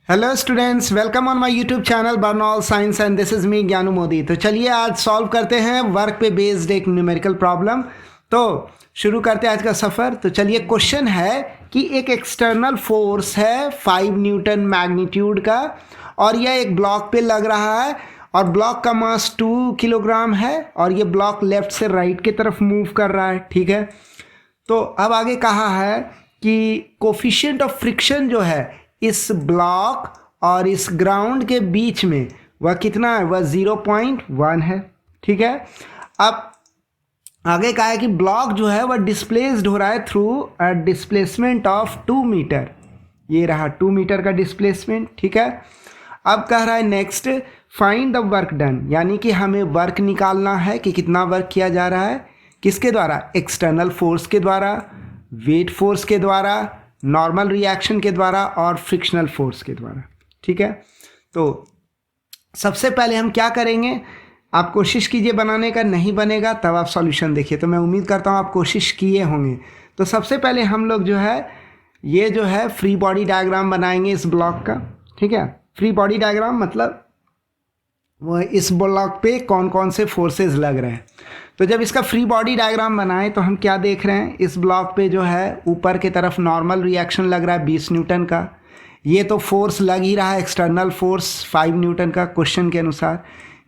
Hello students, welcome on my YouTube channel Burnol science and this is me Gyanu Modi. तो चलिए आज solve करते हैं वर्क पे बेस्ड एक न्यूमेरिकल प्रॉब्लम। तो शुरू करते हैं आज का सफ़र। तो चलिए, क्वेश्चन है कि एक एक्सटर्नल फोर्स है 5 न्यूटन मैग्नीट्यूड का और यह एक ब्लॉक पे लग रहा है और ब्लॉक का मास 2 किलोग्राम है और ये ब्लॉक लेफ्ट से राइट की तरफ मूव कर रहा है। ठीक है, तो अब आगे कहा है कि कोफिशिएंट ऑफ फ्रिक्शन जो है इस ब्लॉक और इस ग्राउंड के बीच में वह कितना है, वह 0.1 है। ठीक है, अब आगे कहा है कि ब्लॉक जो है वह डिस्प्लेस्ड हो रहा है through a displacement of 2 metre. ये रहा 2 मीटर का डिस्प्लेसमेंट। ठीक है, अब कह रहा है next find the work done, यानी कि हमें वर्क निकालना है कि कितना वर्क किया जा रहा है, किसके द्वारा, एक्सटर्नल फोर्स के द्वारा, वेट फोर्स के द्वारा, नॉर्मल रिएक्शन के द्वारा और फ्रिक्शनल फोर्स के द्वारा। ठीक है, तो सबसे पहले हम क्या करेंगे, आप कोशिश कीजिए बनाने का, नहीं बनेगा तब आप सॉल्यूशन देखिए। तो मैं उम्मीद करता हूँ आप कोशिश किए होंगे। तो सबसे पहले हम लोग जो है ये जो है फ्री बॉडी डायग्राम बनाएंगे इस ब्लॉक का। ठीक है, फ्री बॉडी डायग्राम मतलब वो इस ब्लॉक पे कौन कौन से फोर्सेस लग रहे हैं। तो जब इसका फ्री बॉडी डायग्राम बनाएं तो हम क्या देख रहे हैं, इस ब्लॉक पे जो है ऊपर की तरफ नॉर्मल रिएक्शन लग रहा है 20 न्यूटन का। ये तो फोर्स लग ही रहा है, एक्सटर्नल फोर्स 5 न्यूटन का क्वेश्चन के अनुसार।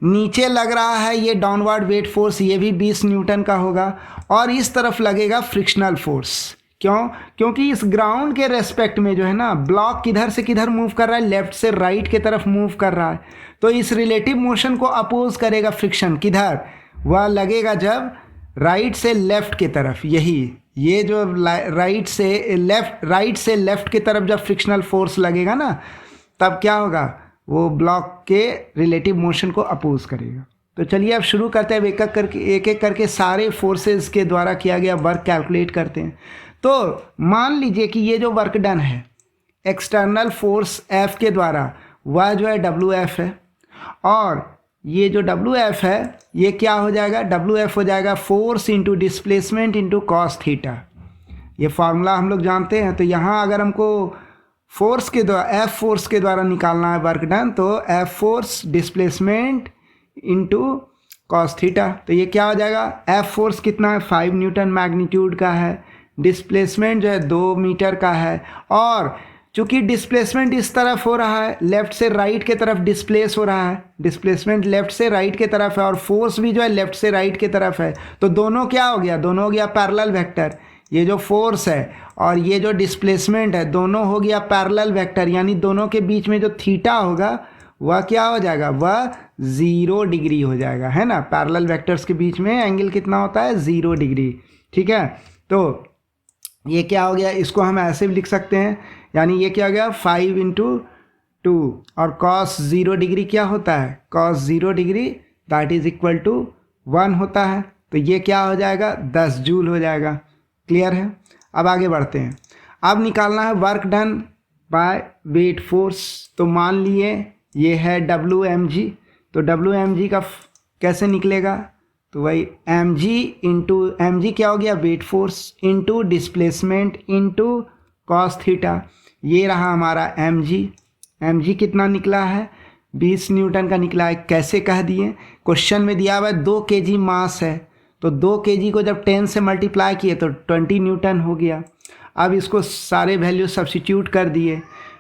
नीचे लग रहा है ये डाउनवर्ड वेट फोर्स, ये भी 20 न्यूटन का होगा और इस तरफ लगेगा फ्रिक्शनल फोर्स। क्यों? क्योंकि इस ग्राउंड के रेस्पेक्ट में जो है ना, ब्लॉक किधर से किधर मूव कर रहा है, लेफ्ट से राइट की तरफ मूव कर रहा है। तो इस रिलेटिव मोशन को अपोज करेगा फ्रिक्शन, किधर, वह लगेगा जब राइट से लेफ्ट की तरफ। यही ये जो राइट से लेफ्ट की तरफ जब फ्रिक्शनल फोर्स लगेगा ना, तब क्या होगा, वो ब्लॉक के रिलेटिव मोशन को अपोज करेगा। तो चलिए अब शुरू करते हैं, एक एक करके सारे फोर्सेस के द्वारा किया गया वर्क कैलकुलेट करते हैं। तो मान लीजिए कि ये जो वर्क डन है एक्सटर्नल फोर्स F के द्वारा, वह जो है WF है और ये जो WF है ये क्या हो जाएगा, WF हो जाएगा force into displacement into cos theta. ये फार्मूला हम लोग जानते हैं। तो यहाँ अगर हमको फोर्स के द्वारा, F फोर्स के द्वारा निकालना है वर्क डन, तो F force displacement into cos theta. तो ये क्या हो जाएगा, F फोर्स कितना है, 5 न्यूटन मैग्नीट्यूड का है, डिस्प्लेसमेंट जो है 2 मीटर का है और चूंकि डिस्प्लेसमेंट इस तरफ हो रहा है, लेफ्ट से राइट के तरफ डिस्प्लेस हो रहा है, डिस्प्लेसमेंट लेफ्ट से राइट के तरफ है और फोर्स भी जो है लेफ्ट से राइट के तरफ है। तो दोनों क्या हो गया, दोनों हो गया पैरेलल वेक्टर। ये जो फोर्स है और ये जो डिस्प्लेसमेंट है दोनों हो गया पैरेलल वेक्टर, यानी दोनों के बीच में जो थीटा होगा वह क्या हो जाएगा, वह 0 डिग्री हो जाएगा, है ना। पैरेलल वेक्टर्स के बीच में एंगल कितना होता है, 0 डिग्री। ठीक है, तो ये क्या हो गया, इसको हम ऐसे भी लिख सकते हैं, यानी ये क्या हो गया 5 इंटू 2 और कॉस 0 डिग्री क्या होता है, cos 0 degree that is equal to 1 होता है। तो ये क्या हो जाएगा, 10 जूल हो जाएगा। क्लियर है। अब आगे बढ़ते हैं। अब निकालना है work done by weight force. तो मान लिए ये है WmG, तो WmG का कैसे निकलेगा, तो वही mg इंटू mg क्या हो गया, weight force into displacement into cos theta. ये रहा हमारा mg कितना निकला है, 20 न्यूटन का निकला है। कैसे कह दिए, क्वेश्चन में दिया हुआ है 2 kg मास है, तो 2 kg को जब 10 से मल्टीप्लाई किए तो 20 न्यूटन हो गया। अब इसको सारे वैल्यू सब्स्टिट्यूट कर दिए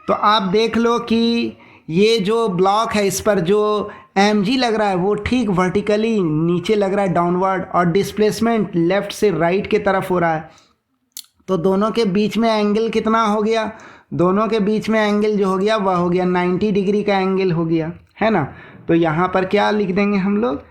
तो आप देख लो कि ये जो ब्लॉक है इस पर जो mg लग रहा है वो ठीक वर्टिकली नीचे लग रहा है डाउनवर्ड और डिस्प्लेसमेंट लेफ्ट से राइट के तरफ हो रहा है। तो दोनों के बीच में एंगल कितना हो गया, दोनों के बीच में एंगल जो हो गया वह हो गया 90 डिग्री का एंगल हो गया, है ना। तो यहाँ पर क्या लिख देंगे हम लोग,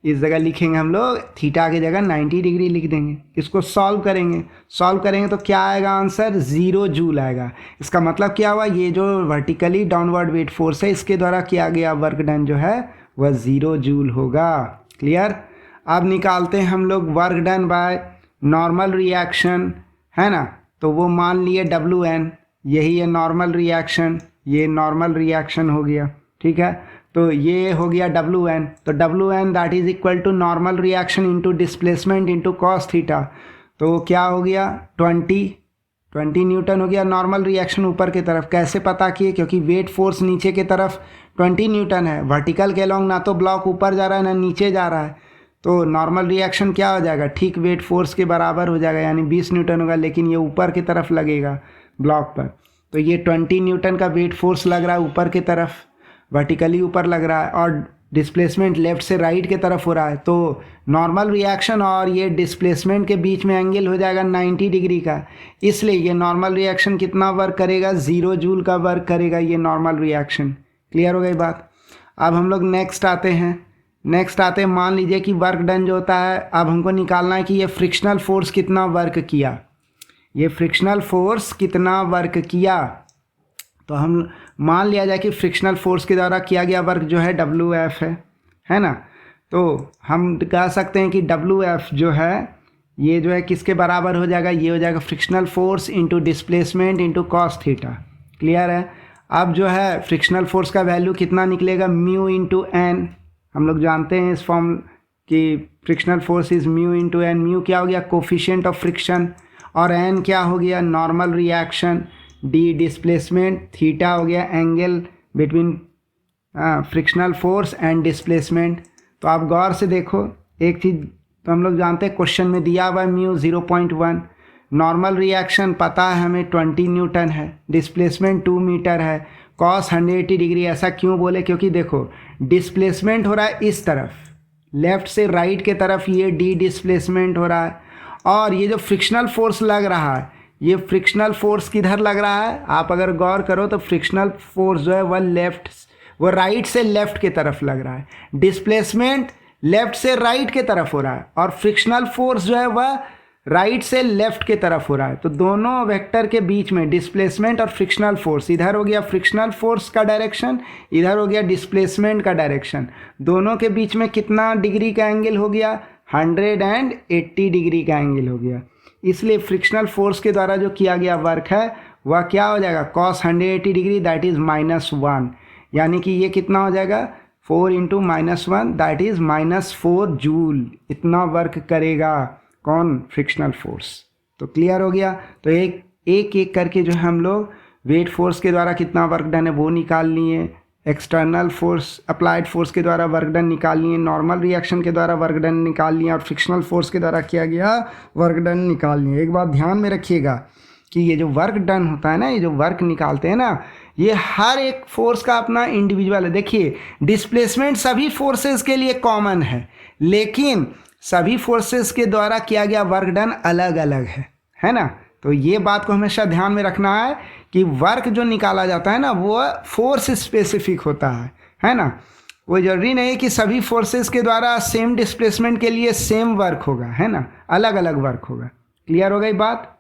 इस जगह लिखेंगे हम लोग थीटा की जगह 90 डिग्री लिख देंगे। इसको सॉल्व करेंगे तो क्या आएगा आंसर, 0 जूल आएगा। इसका मतलब क्या हुआ, ये जो वर्टिकली डाउनवर्ड वेट फोर्स है इसके द्वारा किया गया वर्क डन जो है वह 0 जूल होगा। क्लियर। अब निकालते हैं हम लोग work done by normal reaction, है ना। तो वो मान लिए WN, यही है नॉर्मल रिएक्शन, ये नॉर्मल रिएक्शन हो गया। ठीक है, तो ये हो गया WN, तो WN that is equal to normal reaction into displacement into cos theta. तो क्या हो गया 20 20 न्यूटन हो गया। नॉर्मल रिएक्शन ऊपर की तरफ कैसे पता किए, क्योंकि वेट फोर्स नीचे की तरफ 20 न्यूटन है। वर्टिकल के अलॉन्ग ना तो ब्लॉक ऊपर जा रहा है ना नीचे जा रहा है, तो नॉर्मल रिएक्शन क्या हो जाएगा, ठीक वेट फोर्स के बराबर हो जाएगा, यानी 20 न्यूटन होगा। लेकिन ये ऊपर की तरफ लगेगा ब्लॉक पर, तो ये 20 न्यूटन का वेट फोर्स लग रहा है ऊपर की तरफ, वर्टिकली ऊपर लग रहा है, और डिस्प्लेसमेंट लेफ्ट से राइट की तरफ हो रहा है। तो नॉर्मल रिएक्शन और ये डिस्प्लेसमेंट के बीच में एंगल हो जाएगा 90 डिग्री का। इसलिए ये नॉर्मल रिएक्शन कितना वर्क करेगा, 0 जूल का वर्क करेगा ये नॉर्मल रिएक्शन। क्लियर हो गई बात। अब हम लोग नेक्स्ट आते हैं, मान लीजिए कि वर्क डन जो होता है, अब हमको निकालना है कि ये फ्रिक्शनल फोर्स कितना वर्क किया, ये फ्रिक्शनल फोर्स कितना वर्क किया। तो हम मान लिया जाए कि फ्रिक्शनल फोर्स के द्वारा किया गया वर्क जो है WF है ना। तो हम कह सकते हैं कि WF जो है ये जो है किसके बराबर हो जाएगा, ये हो जाएगा frictional force into displacement into cos theta. Clear है। अब जो है फ्रिक्शनल फोर्स का वैल्यू कितना निकलेगा, म्यू इंटू एन। हम लोग जानते हैं इस फॉर्म कि frictional force is mu into N. Mu क्या हो गया, कोफिशिएंट ऑफ फ्रिक्शन, और एन क्या हो गया, normal reaction, D displacement, theta हो गया angle between frictional force and displacement. तो आप गौर से देखो एक चीज़, तो हम लोग जानते हैं क्वेश्चन में दिया हुआ म्यू 0.1, नॉर्मल रिएक्शन पता है हमें 20 न्यूटन है, डिस्प्लेसमेंट 2 मीटर है, कॉस 180 डिग्री। ऐसा क्यों बोले, क्योंकि देखो डिस्प्लेसमेंट हो रहा है इस तरफ, लेफ्ट से राइट के तरफ ये डी डिस्प्लेसमेंट हो रहा है, और ये जो फ्रिक्शनल फोर्स लग रहा है, ये फ्रिक्शनल फोर्स किधर लग रहा है, आप अगर गौर करो तो फ्रिक्शनल फोर्स जो है वह राइट से लेफ्ट की तरफ लग रहा है। डिस्प्लेसमेंट लेफ्ट से राइट के तरफ हो रहा है, और फ्रिक्शनल फोर्स जो है वह राइट से लेफ्ट के तरफ हो रहा है। तो दोनों वेक्टर के बीच में डिस्प्लेसमेंट और फ्रिक्शनल फोर्स, इधर हो गया फ्रिक्शनल फोर्स का डायरेक्शन, इधर हो गया डिस्प्लेसमेंट का डायरेक्शन, दोनों के बीच में कितना डिग्री का एंगल हो गया, 180 डिग्री का एंगल हो गया। इसलिए फ्रिक्शनल फोर्स के द्वारा जो किया गया वर्क है वह क्या हो जाएगा, कॉस 180 डिग्री दैट इज़ -1, यानी कि ये कितना हो जाएगा 4 इंटू -1 दैट इज़ -4 जूल। इतना वर्क करेगा कौन, फ्रिक्शनल फोर्स। तो क्लियर हो गया। तो एक करके जो है हम लोग वेट फोर्स के द्वारा कितना वर्क डन है वो निकाल लिए, एक्सटर्नल फोर्स अप्लाइड फोर्स के द्वारा वर्क डन निकाल लिए, नॉर्मल रिएक्शन के द्वारा वर्क डन निकाल लिया, और फ्रिक्शनल फोर्स के द्वारा किया गया वर्क डन निकाल लिए। एक बात ध्यान में रखिएगा कि ये जो वर्क डन होता है ना, ये जो वर्क निकालते हैं ना, ये हर एक फोर्स का अपना इंडिविजुअल है। देखिए डिस्प्लेसमेंट सभी फोर्सेस के लिए कॉमन है, लेकिन सभी फोर्सेस के द्वारा किया गया वर्क डन अलग अलग है ना। तो ये बात को हमेशा ध्यान में रखना है कि वर्क जो निकाला जाता है ना वो फोर्स स्पेसिफिक होता है ना। वो जरूरी नहीं है कि सभी फोर्सेस के द्वारा सेम डिस्प्लेसमेंट के लिए सेम वर्क होगा, है ना, अलग अलग वर्क होगा। क्लियर हो गई बात,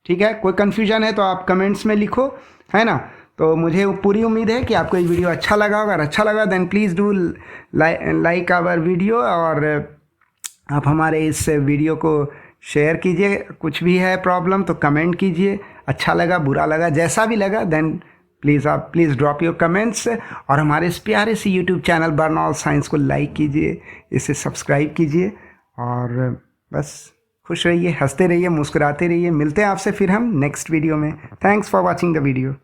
ठीक है। कोई कन्फ्यूजन है तो आप कमेंट्स में लिखो, है ना। तो मुझे पूरी उम्मीद है कि आपको ये वीडियो अच्छा लगा होगा। अगर अच्छा लगा then please do like our video, और आप हमारे इस वीडियो को शेयर कीजिए। कुछ भी है प्रॉब्लम तो कमेंट कीजिए, अच्छा लगा बुरा लगा जैसा भी लगा then please drop your comments. और हमारे इस प्यारे से यूट्यूब चैनल बर्नॉल्ड साइंस को लाइक कीजिए, इसे सब्सक्राइब कीजिए, और बस खुश रहिए, हंसते रहिए, मुस्कुराते रहिए। मिलते हैं आपसे फिर हम नेक्स्ट वीडियो में। Thanks for watching the video.